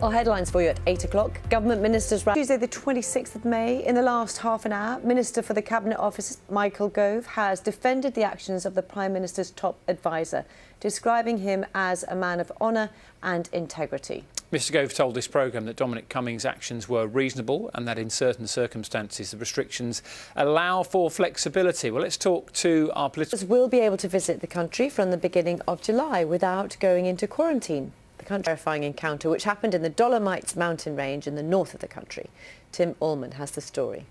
Our headlines for you at 8 o'clock. Government ministers Tuesday the 26th of May. In the last half an hour, Minister for the Cabinet Office Michael Gove has defended the actions of the Prime Minister's top advisor, describing him as a man of honour and integrity. Mr Gove told this programme that Dominic Cummings' actions were reasonable and that in certain circumstances the restrictions allow for flexibility. Well, let's talk to our political... will be able to visit the country from the beginning of July without going into quarantine. The terrifying encounter which happened in the Dolomites mountain range in the north of the country. Tim Allman has the story.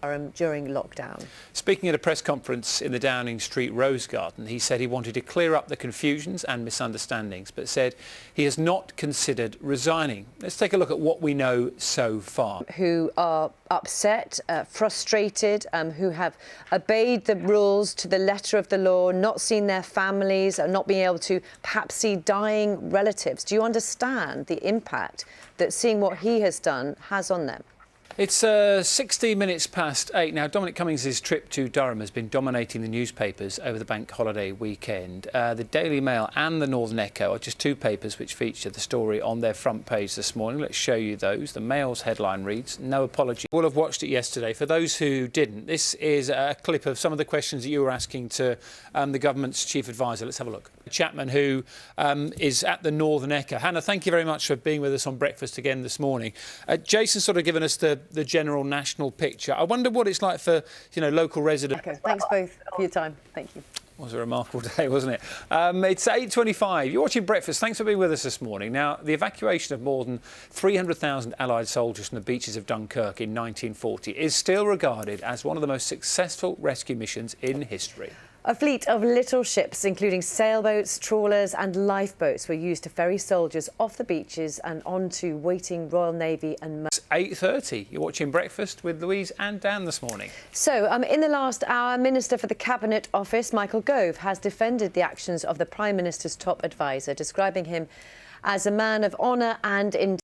During lockdown. Speaking at a press conference in the Downing Street Rose Garden, he said he wanted to clear up the confusions and misunderstandings, but said he has not considered resigning. Let's take a look at what we know so far. Who are upset, frustrated, who have obeyed the rules to the letter of the law, not seen their families, not being able to perhaps see dying relatives. Do you understand the impact that seeing what he has done has on them? It's 16 minutes past 8 now. Dominic Cummings' trip to Durham has been dominating the newspapers over the bank holiday weekend. The Daily Mail and the Northern Echo are just two papers which feature the story on their front page this morning. Let's show you those. The Mail's headline reads, "No apology." We'll have watched it yesterday. For those who didn't, this is a clip of some of the questions that you were asking to the government's chief advisor. Let's have a look. Chapman, who is at the Northern Echo. Hannah, thank you very much for being with us on Breakfast again this morning. Jason's sort of given us the general national picture. I wonder what it's like for, local residents. Okay, thanks both for your time. Thank you. It was a remarkable day, wasn't it? It's 8:25. You're watching Breakfast. Thanks for being with us this morning. Now, the evacuation of more than 300,000 Allied soldiers from the beaches of Dunkirk in 1940 is still regarded as one of the most successful rescue missions in history. A fleet of little ships, including sailboats, trawlers and lifeboats, were used to ferry soldiers off the beaches and onto waiting Royal Navy and... It's 8:30. You're watching Breakfast with Louise and Dan this morning. So, in the last hour, Minister for the Cabinet Office, Michael Gove, has defended the actions of the Prime Minister's top advisor, describing him as a man of honour and integrity.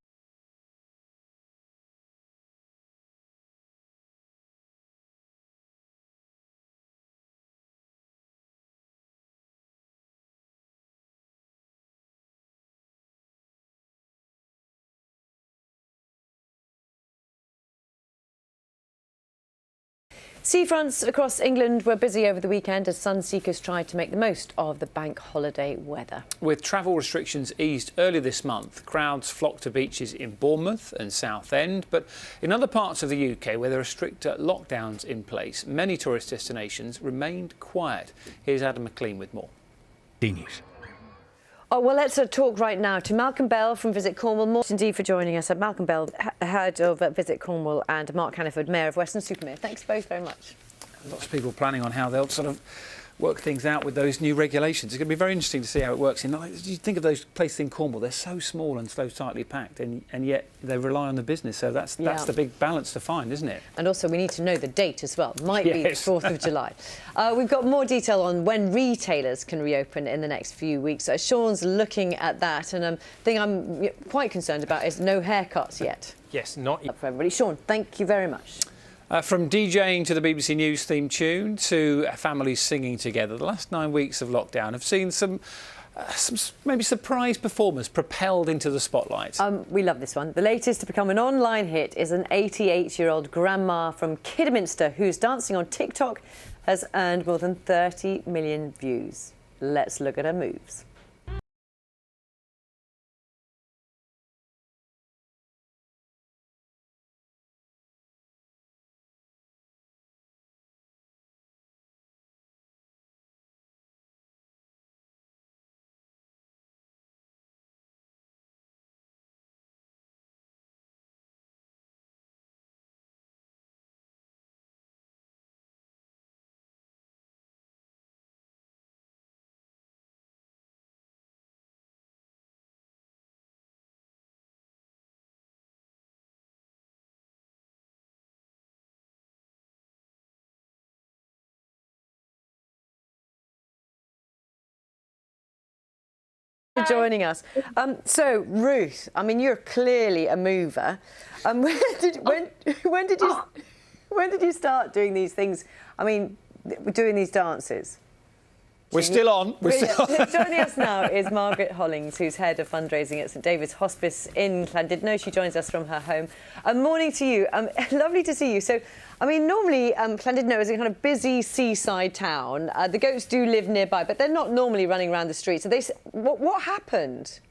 Seafronts across England were busy over the weekend as sun seekers tried to make the most of the bank holiday weather. With travel restrictions eased earlier this month, crowds flocked to beaches in Bournemouth and Southend. But in other parts of the UK where there are stricter lockdowns in place, many tourist destinations remained quiet. Here's Adam McLean with more. News. Oh, well, let's talk right now to Malcolm Bell from Visit Cornwall. More indeed for joining us. Malcolm Bell, head of Visit Cornwall, and Mark Hannaford, Mayor of Weston-super-Mare. Thanks both very much. Lots of people planning on how they'll sort of work things out with those new regulations. It's going to be very interesting to see how it works. You think of those places in Cornwall, they're so small and so tightly packed, and yet they rely on the business. So that's the big balance to find, isn't it? And also we need to know the date as well. Might be the 4th of July. We've got more detail on when retailers can reopen in the next few weeks. Sean's looking at that, and the thing I'm quite concerned about is no haircuts yet. Yes, not yet. For everybody. Sean, thank you very much. From DJing to the BBC News theme tune to families singing together, the last 9 weeks of lockdown have seen some maybe surprise performers propelled into the spotlight. We love this one. The latest to become an online hit is an 88-year-old grandma from Kidderminster whose dancing on TikTok has earned more than 30 million views. Let's look at her moves. For joining us. So Ruth, I mean, you're clearly a mover. When did you start doing these things? I mean, doing these dances? We're still on. We're still on. Joining us now is Margaret Hollings, who's head of fundraising at St David's Hospice in Llandudno. She joins us from her home. Morning to you. Lovely to see you. So, I mean, normally Llandudno is a kind of busy seaside town. The goats do live nearby, but they're not normally running around the streets. So what happened?